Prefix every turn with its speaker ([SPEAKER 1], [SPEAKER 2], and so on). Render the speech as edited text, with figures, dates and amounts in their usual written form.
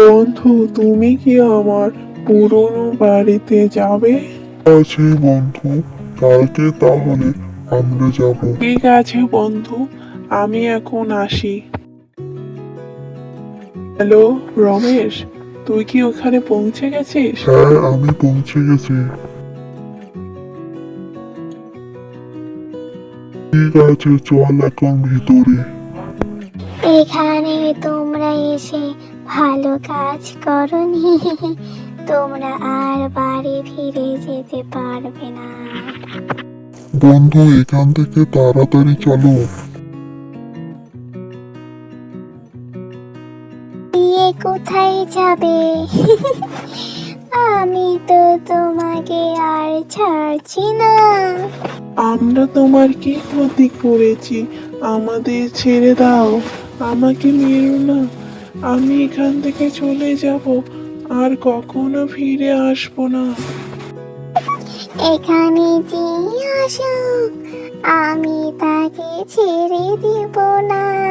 [SPEAKER 1] বন্ধু, তুমি কি আমার পুরনো বাড়িতে যাবে?
[SPEAKER 2] আছে বন্ধু, কালকে তাহলে আমরা যাব।
[SPEAKER 1] ঠিক আছে বন্ধু, আমি এখন আসি। হ্যালো রমেশ, তুই কি ওখানে পৌঁছে গেছিস?
[SPEAKER 2] হ্যাঁ, আমি পৌঁছে গেছি। ঠিক আছে, চল এখন ভিতরে।
[SPEAKER 3] এখানে তোমরা এসে ভালো কাজ করনি। তোমরা আর বাড়ি ফিরে যেতে পারবে না।
[SPEAKER 2] বন্ধু, এখান থেকে তাড়াতাড়ি চলো।
[SPEAKER 3] দিয়ে কোথায় যাবে? আমি তো তোমাকে আর ছাড়ছি না।
[SPEAKER 1] আমরা তোমার কি ক্ষতি করেছি? আমাদের ছেড়ে দাও, আমাকে মেরো না। আমি এখান থেকে চলে যাব, আর কখনো ফিরে আসবো না।
[SPEAKER 3] এখানে যে আসুক, আমি তাকে ছেড়ে দিব না।